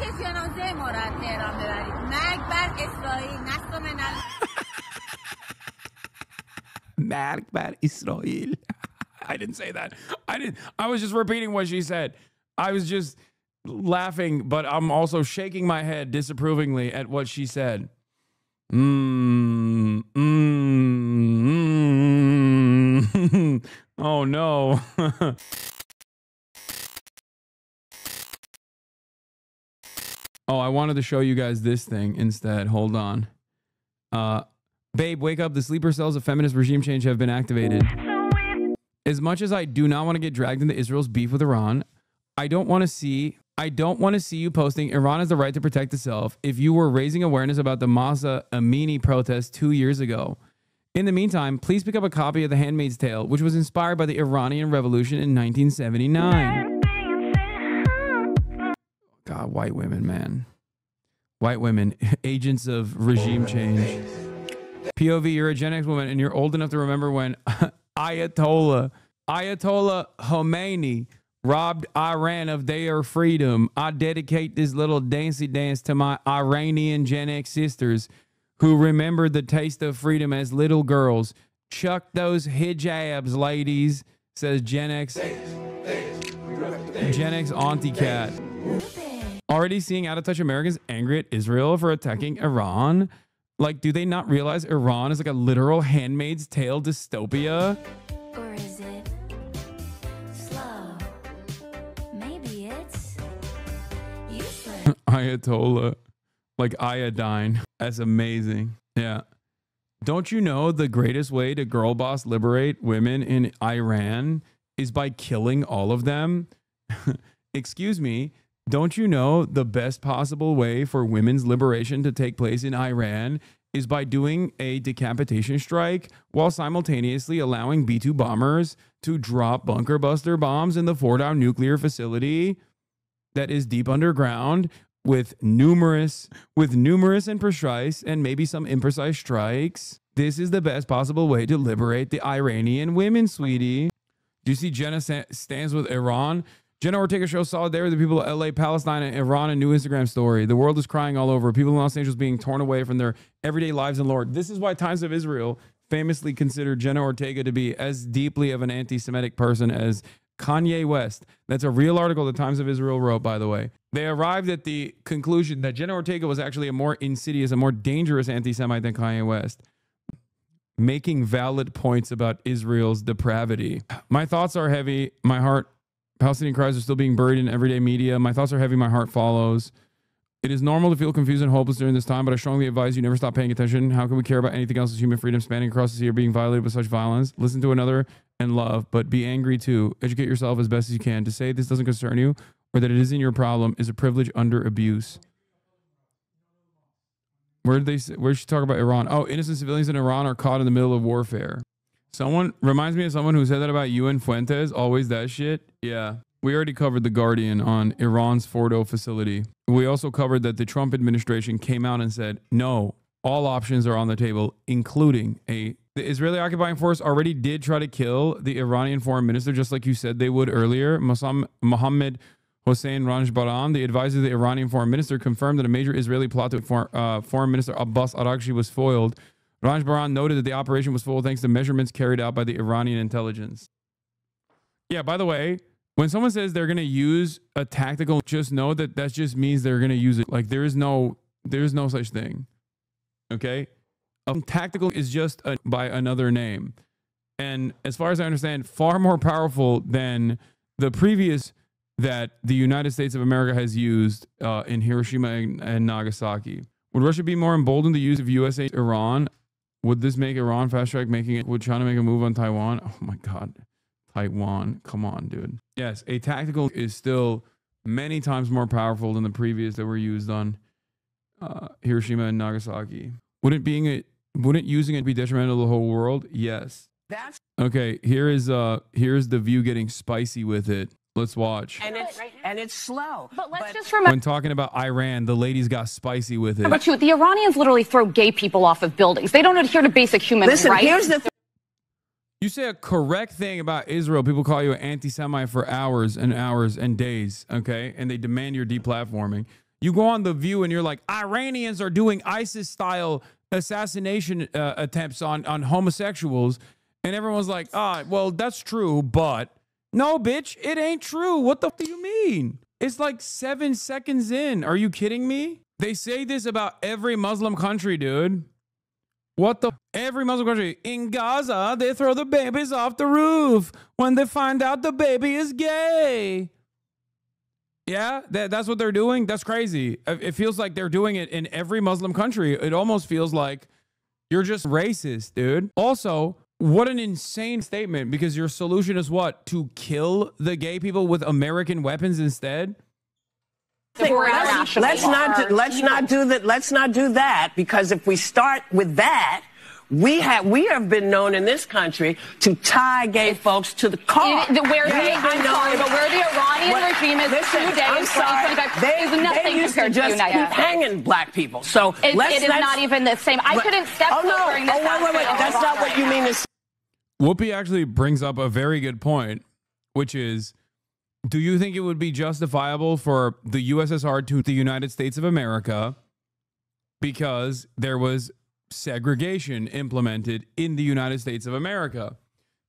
کسی نازه ما را از تهران ببرید مرگ بر اسرائیل نسل من مرگ بر Israel. I didn't say that. I was just repeating what she said. I was just laughing, but I'm also shaking my head disapprovingly at what she said. Oh no. Oh, I wanted to show you guys this thing instead. Hold on. Babe, wake up. The sleeper cells of feminist regime change have been activated. As much as I do not want to get dragged into Israel's beef with Iran, I don't want to see you posting Iran has the right to protect itself if you were raising awareness about the Mahsa Amini protest 2 years ago. In the meantime, please pick up a copy of The Handmaid's Tale, which was inspired by the Iranian Revolution in 1979. God, white women, man. White women, agents of regime change. POV, you're a Gen X woman and you're old enough to remember when Ayatollah Khomeini robbed Iran of their freedom. I dedicate this little dancey dance to my Iranian Gen X sisters who remembered the taste of freedom as little girls. Chuck those hijabs, ladies, says Gen X Auntie Cat. Already seeing out of touch Americans angry at Israel for attacking Iran. Like, do they not realize Iran is like a literal Handmaid's Tale dystopia? Or is it slow? Maybe it's useless. Ayatollah. Like iodine. That's amazing. Yeah. Don't you know the greatest way to girl boss liberate women in Iran is by killing all of them? Excuse me. Don't you know the best possible way for women's liberation to take place in Iran is by doing a decapitation strike while simultaneously allowing B-2 bombers to drop bunker buster bombs in the Fordow nuclear facility that is deep underground with numerous and precise and maybe some imprecise strikes. This is the best possible way to liberate the Iranian women, sweetie. Do you see Jenna stands with Iran? Jenna Ortega shows solidarity with the people of LA, Palestine, and Iran. A new Instagram story. The world is crying all over. People in Los Angeles being torn away from their everyday lives in Lord. This is why Times of Israel famously considered Jenna Ortega to be as deeply of an anti-Semitic person as Kanye West. That's a real article the Times of Israel wrote, by the way. They arrived at the conclusion that Jenna Ortega was actually a more insidious, a more dangerous anti-Semite than Kanye West, making valid points about Israel's depravity. My thoughts are heavy. My heart... Palestinian cries are still being buried in everyday media. My thoughts are heavy. My heart follows. It is normal to feel confused and hopeless during this time, but I strongly advise you never stop paying attention. How can we care about anything else as human freedom spanning across the sea or being violated with such violence? Listen to another and love, but be angry too. Educate yourself as best as you can. To say this doesn't concern you or that it isn't your problem is a privilege under abuse. Where did she talk about Iran? Oh, innocent civilians in Iran are caught in the middle of warfare. Someone reminds me of someone who said that about UN Fuentes. Always that shit. Yeah. We already covered The Guardian on Iran's Fordo facility. We also covered that the Trump administration came out and said, no, all options are on the table, including the Israeli occupying force already did try to kill the Iranian foreign minister, just like you said they would earlier. Mohammed Hossein Ranjbaran, the advisor of the Iranian foreign minister, confirmed that a major Israeli plot to foreign minister Abbas Araghchi was foiled. Ranjbaran noted that the operation was foiled thanks to measurements carried out by the Iranian intelligence. Yeah, by the way, when someone says they're going to use a tactical, just know that that just means they're going to use it. Like there is no such thing. Okay? Tactical is just by another name. And as far as I understand, far more powerful than the previous that the United States of America has used in Hiroshima and Nagasaki. Would Russia be more emboldened to use of USA Iran? Would this make Iran fast track would China make a move on Taiwan? Oh my God. Taiwan. Come on, dude. Yes, a tactical is still many times more powerful than the previous that were used on Hiroshima and Nagasaki. Wouldn't using it be detrimental to the whole world? Yes. That's okay. Here's the View getting spicy with it. Let's watch. And it's slow. But let's just remember, when talking about Iran, the ladies got spicy with it. but the Iranians literally throw gay people off of buildings. They don't adhere to basic human rights. Here's the You say a correct thing about Israel, people call you an anti-Semite for hours and hours and days, okay? And they demand your deplatforming. You go on The View and you're like, Iranians are doing ISIS-style assassination attempts on homosexuals. And everyone's like, well, that's true, but no, bitch, it ain't true. What the f do you mean? It's like 7 seconds in. Are you kidding me? They say this about every Muslim country, dude. What the? Every Muslim country. In Gaza, they throw the babies off the roof when they find out the baby is gay. Yeah, that's what they're doing. That's crazy. It feels like they're doing it in every Muslim country. It almost feels like you're just racist, dude. Also, what an insane statement, because your solution is what? To kill the gay people with American weapons instead? Let's not do that, because if we start with that, we have been known in this country to tie gay folks to the car. Where the Iranian regime is today in 2025 is nothing compared to the United States. Hanging black people. So it is not even the same. I couldn't step foot during this. Wait. That's not what you mean to say. Whoopi actually brings up a very good point, which is, do you think it would be justifiable for the USSR to the United States of America because there was segregation implemented in the United States of America?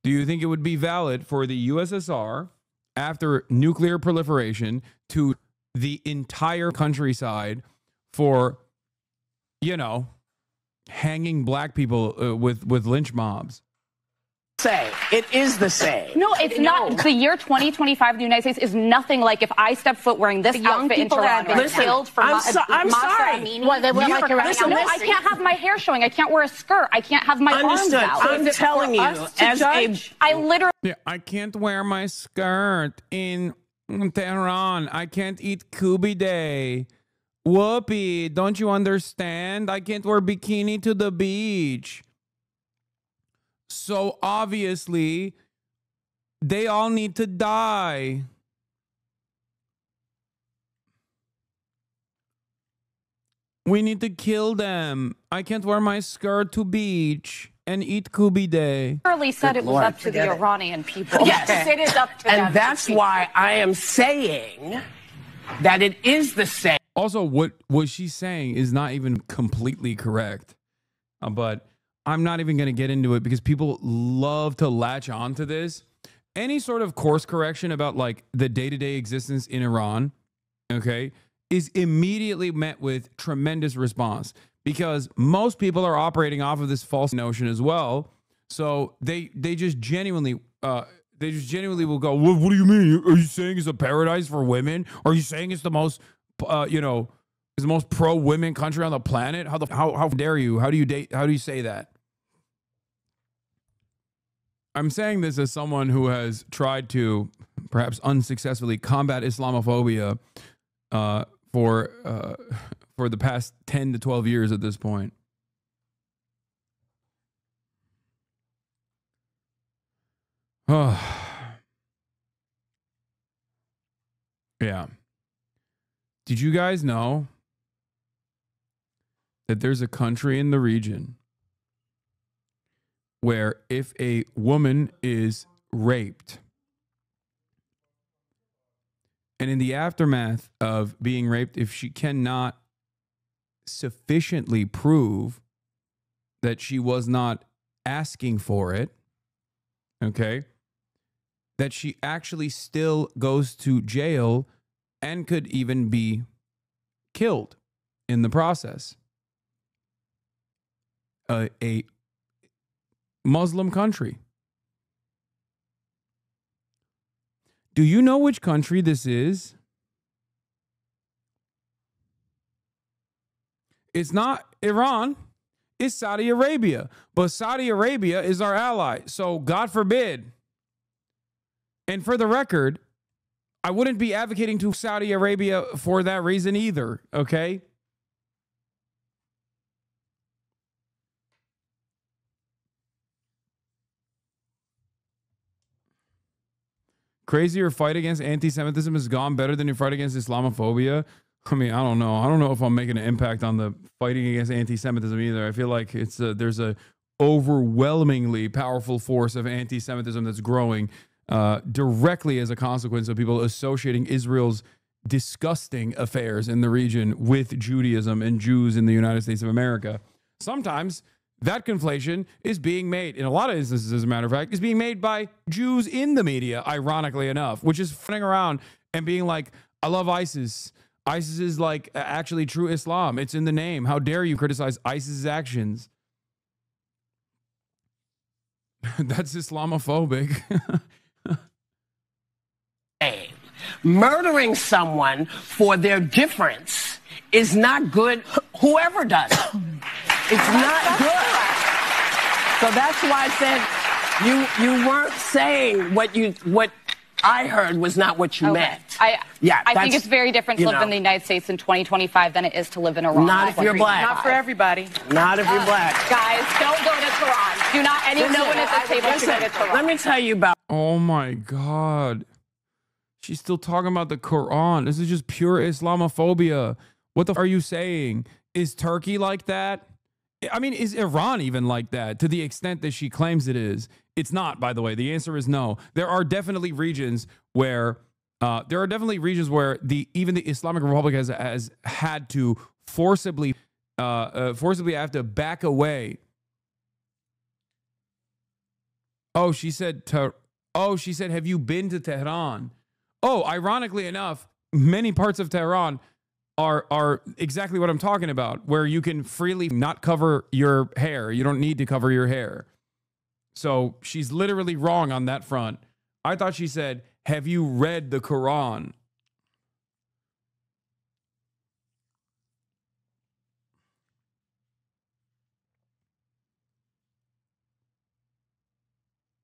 Do you think it would be valid for the USSR after nuclear proliferation to the entire countryside for, you know, hanging black people with lynch mobs? It is the same. No, it's not. The year 2025 in the United States is nothing like if I step foot wearing this outfit in Toronto. Killed for I'm sorry. Well, they wear like listen, no, I can't have my hair showing. I can't wear a skirt. I can't have my arms out. I'm telling you, as I literally. Yeah, I can't wear my skirt in Tehran. I can't eat Kubi Day. Whoopi, don't you understand? I can't wear bikini to the beach. So obviously, they all need to die. We need to kill them. I can't wear my skirt to beach and eat Kubi Day. Literally said it was up to the Iranian people. Yes, it is up to them. And that's why I am saying that it is the same. Also, what she's saying is not even completely correct. But I'm not even going to get into it because people love to latch on to this. Any sort of course correction about like the day-to-day existence in Iran, okay, is immediately met with tremendous response because most people are operating off of this false notion as well. So they just genuinely will go, well, what do you mean? Are you saying it's a paradise for women? Are you saying it's the most, is the most pro-women country on the planet? How dare you? How do you say that? I'm saying this as someone who has tried to, perhaps unsuccessfully, combat Islamophobia for the past 10 to 12 years at this point. Yeah. Did you guys know that there's a country in the region where if a woman is raped and in the aftermath of being raped, if she cannot sufficiently prove that she was not asking for it, okay, that she actually still goes to jail and could even be killed in the process? A Muslim country. Do you know which country this is? It's not Iran. It's Saudi Arabia. But Saudi Arabia is our ally. So God forbid. And for the record, I wouldn't be advocating to Saudi Arabia for that reason either. Okay? Crazier fight against anti-Semitism has gone better than your fight against Islamophobia. I mean, I don't know. I don't know if I'm making an impact on the fighting against anti-Semitism either. I feel like there's a overwhelmingly powerful force of anti-Semitism that's growing directly as a consequence of people associating Israel's disgusting affairs in the region with Judaism and Jews in the United States of America. Sometimes that conflation is being made, in a lot of instances, as a matter of fact, is being made by Jews in the media, ironically enough, which is running around and being like, I love ISIS. ISIS is like actually true Islam. It's in the name. How dare you criticize ISIS's actions? That's Islamophobic. Murdering someone for their difference is not good, whoever does it. It's not good. So that's why I said you weren't saying what I heard was not what you meant. I think it's very different to live in the United States in 2025 than it is to live in Iran. Not if you're black. Not for everybody. Not if you're black. Guys, don't go to Tehran. Do not, anyone at this table should go to Tehran. Let me tell you about... Oh my God. She's still talking about the Quran. This is just pure Islamophobia. What the f are you saying? Is Turkey like that? I mean, is Iran even like that to the extent that she claims it is? It's not, by the way. The answer is no. There are definitely regions where even the Islamic Republic has had to forcibly have to back away. She said, have you been to Tehran? Oh, ironically enough, many parts of Tehran are exactly what I'm talking about, where you can freely not cover your hair. You don't need to cover your hair. So she's literally wrong on that front. I thought she said, have you read the Quran?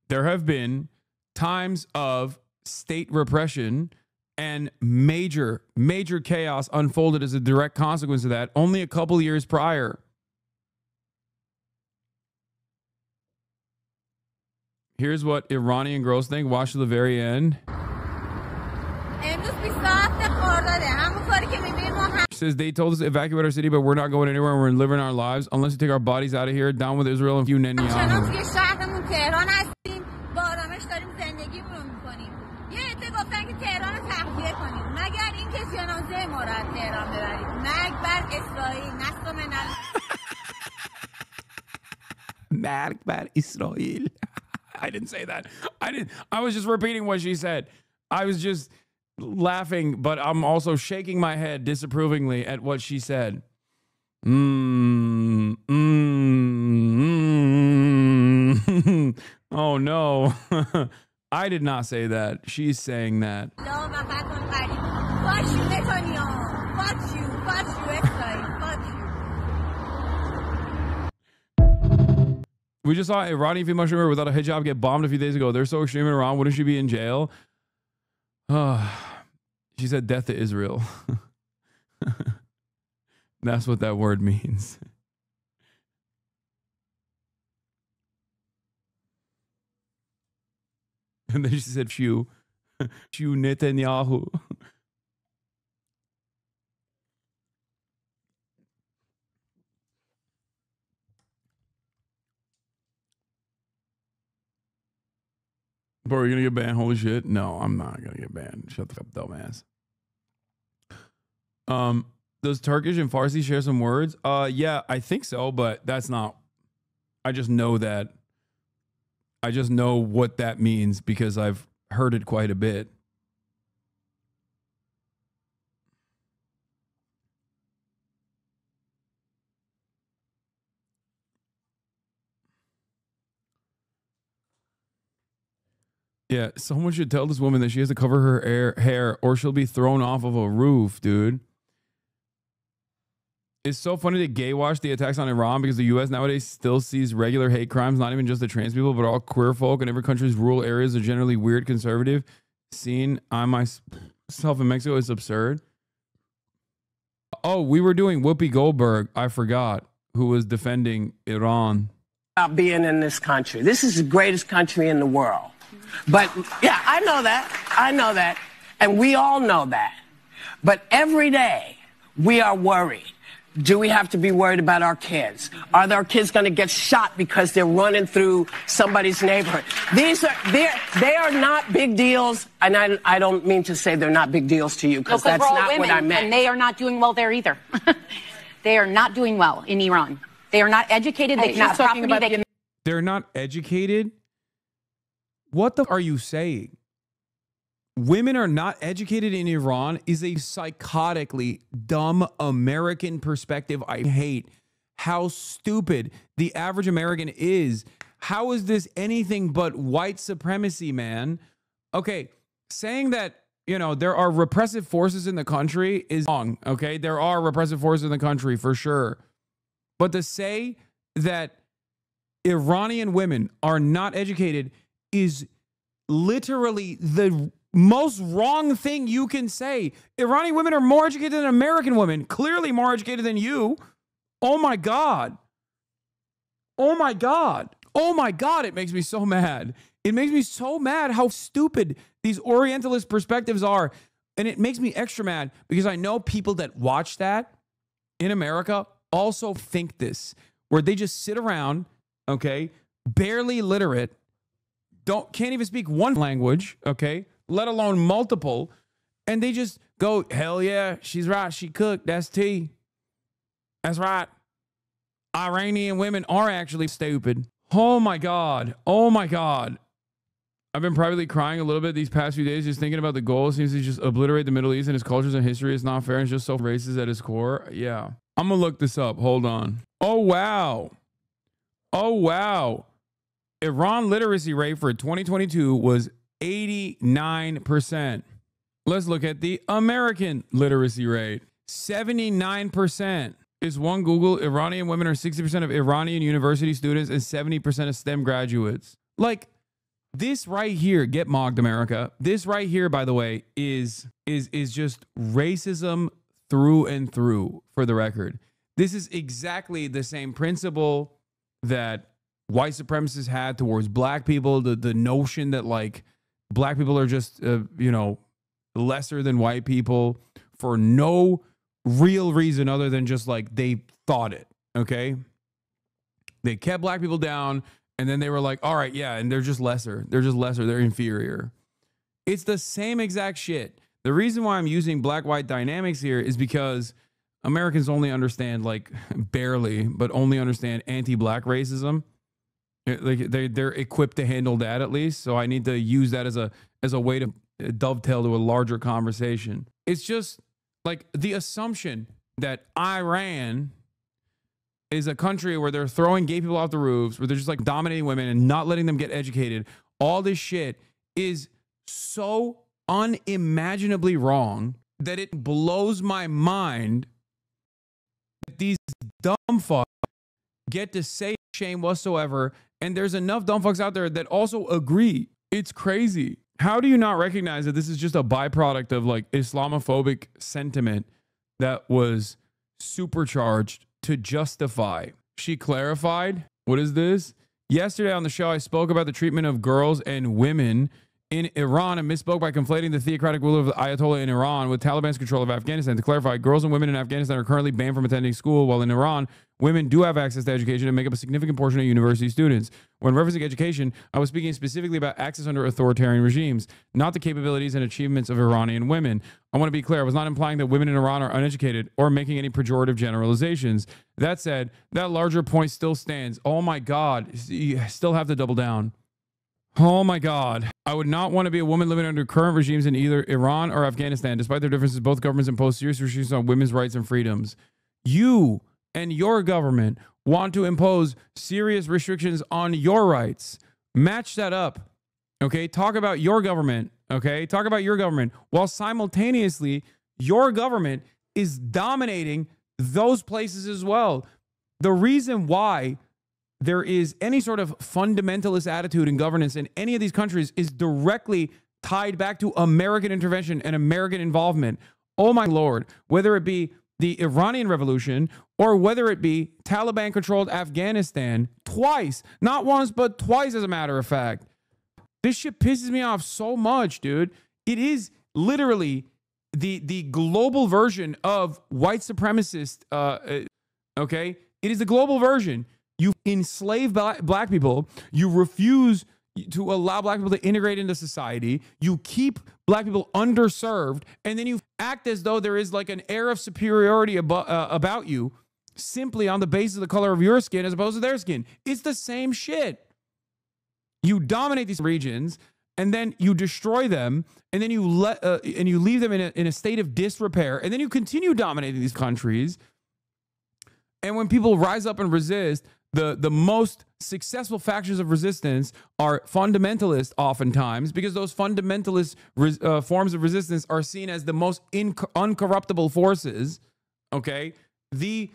There have been times of state repression and major chaos unfolded as a direct consequence of that only a couple years prior. Here's what Iranian girls think. Watch to the very end. Says they told us to evacuate our city, but we're not going anywhere. We're living our lives unless we take our bodies out of here. Down with Israel and few Netanyahu. Magbar Israel. I didn't say that. I was just repeating what she said. I was just laughing, but I'm also shaking my head disapprovingly at what she said. Oh no. I did not say that. She's saying that. We just saw an Iranian female streamer without a hijab get bombed a few days ago. They're so extreme in Iran. Wouldn't she be in jail? She said death to Israel. That's what that word means. And then she said, Chew Netanyahu. Bro, are you gonna get banned? Holy shit. No, I'm not gonna get banned. Shut the fuck up, dumbass. Does Turkish and Farsi share some words? Yeah, I think so, but that's not. I just know that. I just know what that means because I've heard it quite a bit. Yeah, someone should tell this woman that she has to cover her hair or she'll be thrown off of a roof, dude. It's so funny to gay wash the attacks on Iran because the U.S. nowadays still sees regular hate crimes, not even just the trans people, but all queer folk in every country's rural areas are generally weird conservative. Seen I myself in Mexico is absurd. Oh, we were doing Whoopi Goldberg, I forgot, who was defending Iran. About being in this country. This is the greatest country in the world. But, yeah, I know that. I know that. And we all know that. But every day we are worried Do we have to be worried about our kids? Are our kids going to get shot because they're running through somebody's neighborhood? They are not big deals, and I don't mean to say they're not big deals to you, because that's not women, what I meant. And they are not doing well there either. They are not doing well in Iran. They are not educated. They cannot property. They're not educated? What the are you saying? Women are not educated in Iran is a psychotically dumb American perspective. I hate how stupid the average American is. How is this anything but white supremacy, man? Okay, saying that, you know, there are repressive forces in the country is wrong, okay? There are repressive forces in the country for sure. But to say that Iranian women are not educated is literally the most wrong thing you can say. Iranian women are more educated than American women, clearly more educated than you. Oh my God. Oh my God. Oh my God. It makes me so mad. It makes me so mad how stupid these Orientalist perspectives are. And it makes me extra mad because I know people that watch that in America also think this, where they just sit around, okay, barely literate, can't even speak one language, okay, let alone multiple, and they just go, hell yeah, she's right, she cooked, that's tea. That's right. Iranian women are actually stupid. Oh my God. Oh my God. I've been privately crying a little bit these past few days just thinking about the goal. It seems to just obliterate the Middle East and its cultures and history. It's not fair and it's just so racist at its core. Yeah. I'm going to look this up. Hold on. Oh, wow. Oh, wow. Iran literacy rate for 2022 was 89%. Let's look at the American literacy rate. 79%. Is one Google. Iranian women are 60% of Iranian university students and 70% of STEM graduates. Like, this right here, get mocked, America. This right here, by the way, is just racism through and through, for the record. This is exactly the same principle that white supremacists had towards black people. The notion that, like, black people are just, you know, lesser than white people for no real reason other than just like they thought it. Okay. They kept black people down and then they were like, all right, yeah. And they're just lesser. They're just lesser. They're inferior. It's the same exact shit. The reason why I'm using black-white dynamics here is because Americans only understand, like, barely, but only understand anti-black racism. Like they're equipped to handle that at least. So I need to use that as a way to dovetail to a larger conversation. It's just like the assumption that Iran is a country where they're throwing gay people off the roofs, where they're just like dominating women and not letting them get educated. All this shit is so unimaginably wrong that it blows my mind that these dumb fucks get to say shame whatsoever. And there's enough dumb fucks out there that also agree. It's crazy. How do you not recognize that this is just a byproduct of like Islamophobic sentiment that was supercharged to justify? She clarified. What is this? Yesterday on the show, I spoke about the treatment of girls and women in Iran and misspoke by conflating the theocratic rule of the Ayatollah in Iran with Taliban's control of Afghanistan. To clarify, girls and women in Afghanistan are currently banned from attending school, while in Iran, women do have access to education and make up a significant portion of university students. When referencing education, I was speaking specifically about access under authoritarian regimes, not the capabilities and achievements of Iranian women. I want to be clear, I was not implying that women in Iran are uneducated or making any pejorative generalizations. That said, that larger point still stands. Oh my God, you still have to double down. Oh my God. I would not want to be a woman living under current regimes in either Iran or Afghanistan. Despite their differences, both governments impose serious restrictions on women's rights and freedoms. You and your government want to impose serious restrictions on your rights. Match that up. Okay? Talk about your government. Okay? Talk about your government. While simultaneously, your government is dominating those places as well. The reason why there is any sort of fundamentalist attitude in governance in any of these countries is directly tied back to American intervention and American involvement. Oh my Lord, whether it be the Iranian Revolution or whether it be Taliban-controlled Afghanistan, twice, not once, but twice as a matter of fact. This shit pisses me off so much, dude. It is literally the global version of white supremacist. Okay, it is the global version. You enslave black people. You refuse to allow black people to integrate into society. You keep black people underserved, and then you act as though there is like an air of superiority about you simply on the basis of the color of your skin as opposed to their skin. It's the same shit. You dominate these regions, and then you destroy them, and then you leave them in a state of disrepair, and then you continue dominating these countries. And when people rise up and resist, the most successful factions of resistance are fundamentalist oftentimes, because those fundamentalist forms of resistance are seen as the most uncorruptible forces, okay? The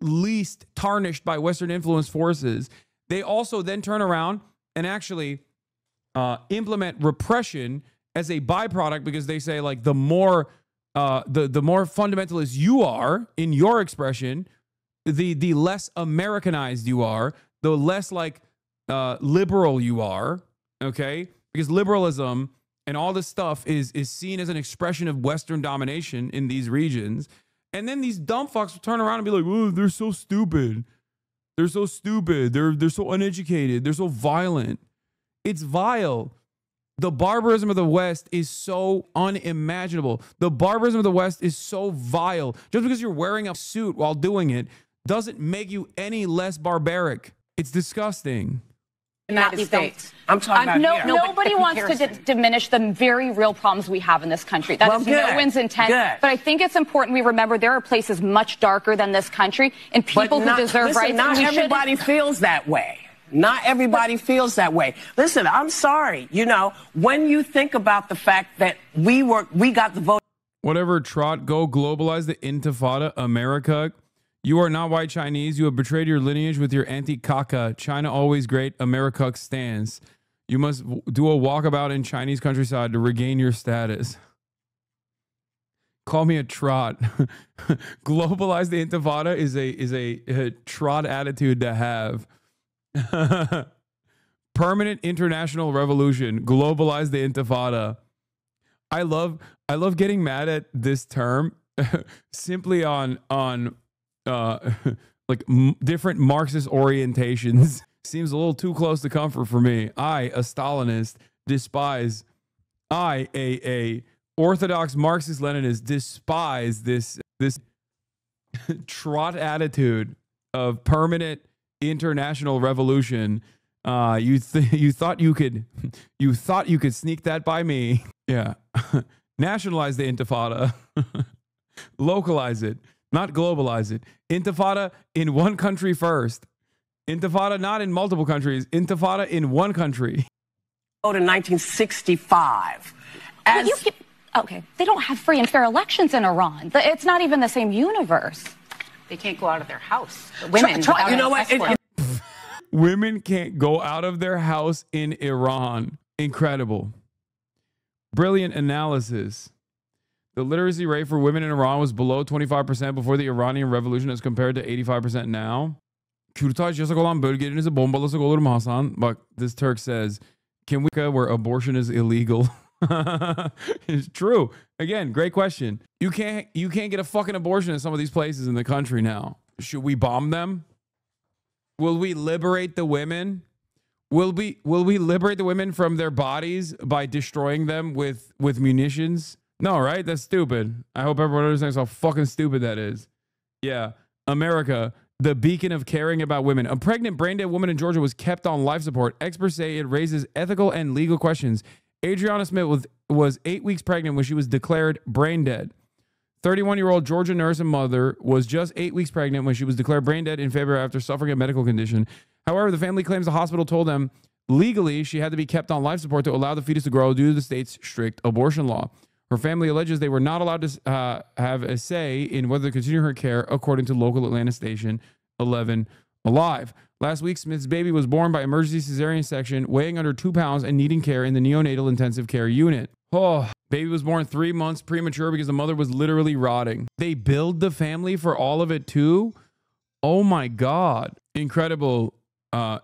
least tarnished by Western influence forces. They also then turn around and actually implement repression as a byproduct, because they say, like, the more fundamentalist you are in your expression, the less Americanized you are, the less like liberal you are, okay? Because liberalism and all this stuff is seen as an expression of Western domination in these regions. And then these dumb fucks will turn around and be like, "Oh, they're so stupid. They're so stupid. They're so uneducated. They're so violent." It's vile. The barbarism of the West is so unimaginable. The barbarism of the West is so vile. Just because you're wearing a suit while doing it doesn't make you any less barbaric. It's disgusting. United States. I'm talking about nobody wants to diminish the very real problems we have in this country. That is no one's intent. But I think it's important we remember there are places much darker than this country and people who deserve rights. Not everybody feels that way. Not everybody feels that way. Listen, I'm sorry. You know, when you think about the fact that we got the vote. Whatever, Trot, go globalize the Intifada, America. You are not white Chinese. You have betrayed your lineage with your anti-Kaka. China always great. America stands. You must do a walkabout in Chinese countryside to regain your status. Call me a Trot. Globalize the Intifada is a Trot attitude to have. Permanent international revolution. Globalize the Intifada. I love getting mad at this term simply on like different Marxist orientations. Seems a little too close to comfort for me. I, a Stalinist, despise. I, a orthodox Marxist Leninist, despise this Trot attitude of permanent international revolution. You thought you could sneak that by me. Yeah. Nationalize the Intifada. Localize it, not globalize it. Intifada in one country first. Intifada not in multiple countries. Intifada in one country. In 1965. Okay, they don't have free and fair elections in Iran. It's not even the same universe. They can't go out of their house. The women, you know what? Women can't go out of their house in Iran. Incredible. Brilliant analysis. The literacy rate for women in Iran was below 25% before the Iranian Revolution as compared to 85% now. Kürtaj yasak olan bölgelerinizi bombalasak olur mu Hasan? But this Turk says, can we go where abortion is illegal? It's true. Again, great question. You can't get a fucking abortion in some of these places in the country now. Should we bomb them? Will we liberate the women? Will we liberate the women from their bodies by destroying them with munitions? No, right? That's stupid. I hope everyone understands how fucking stupid that is. Yeah. America, the beacon of caring about women. A pregnant, brain-dead woman in Georgia was kept on life support. Experts say it raises ethical and legal questions. Adriana Smith was 8 weeks pregnant when she was declared brain dead. 31-year-old Georgia nurse and mother was just 8 weeks pregnant when she was declared brain dead in February after suffering a medical condition. However, the family claims the hospital told them legally she had to be kept on life support to allow the fetus to grow due to the state's strict abortion law. Her family alleges they were not allowed to have a say in whether to continue her care, according to local Atlanta station 11 Alive. Last week, Smith's baby was born by emergency cesarean section, weighing under 2 pounds and needing care in the neonatal intensive care unit. Oh, baby was born 3 months premature because the mother was literally rotting. They billed the family for all of it too? Oh my God. Incredible,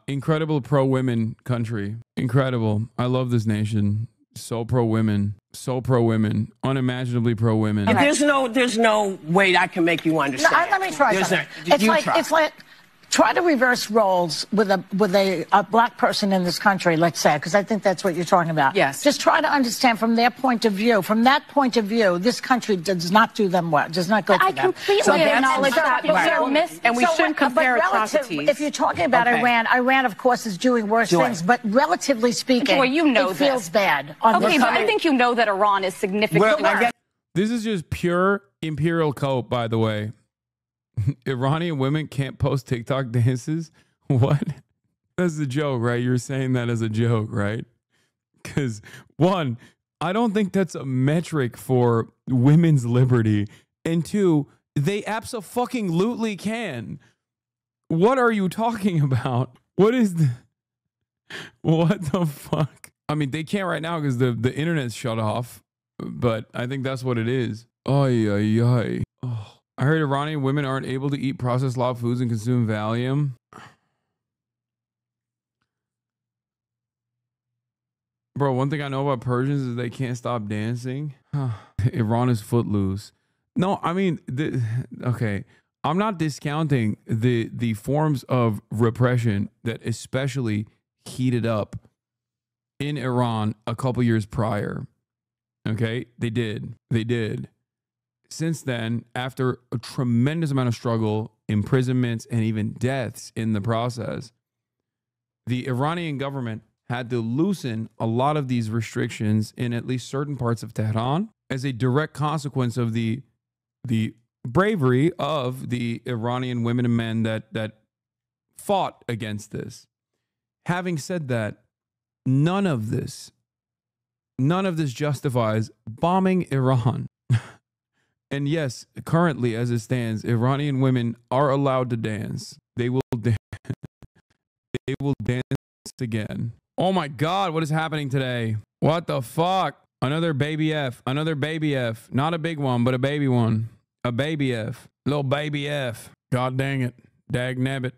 incredible pro-women country. Incredible. I love this nation. So pro women. So pro women. Unimaginably pro women. Okay. There's no way I can make you understand. No, let me try something. It's like try to reverse roles with a black person in this country, let's say, because I think that's what you're talking about. Yes. Just try to understand from their point of view. From that point of view, this country does not do them well. Does not go to them. I completely acknowledge that. And we shouldn't compare atrocities. If you're talking about Iran, of course, is doing worse things. But relatively speaking, it feels bad. Okay, but I think you know that Iran is significantly worse. This is just pure imperial coat, by the way. Iranian women can't post TikTok dances? What? That's a joke, right? You're saying that as a joke, right? Because, one, I don't think that's a metric for women's liberty. And two, they abso-fucking-lutely can. What are you talking about? What the fuck? I mean, they can't right now because the internet's shut off. But I think that's what it is. Ay, ay, ay. Oh. I heard Iranian women aren't able to eat processed raw foods and consume Valium. Bro, one thing I know about Persians is they can't stop dancing. Iran is footloose. No, I mean, okay. I'm not discounting the forms of repression that especially heated up in Iran a couple years prior. Okay? They did. Since then, after a tremendous amount of struggle, imprisonments, and even deaths in the process, the Iranian government had to loosen a lot of these restrictions in at least certain parts of Tehran as a direct consequence of the bravery of the Iranian women and men that fought against this. Having said that, none of this justifies bombing Iran. And yes, currently, as it stands, Iranian women are allowed to dance. They will dance. They will dance again. Oh my God, what is happening today? What the fuck? Another baby F. Another baby F. Not a big one, but a baby one. A baby F. Little baby F. God dang it. Dag nabbit.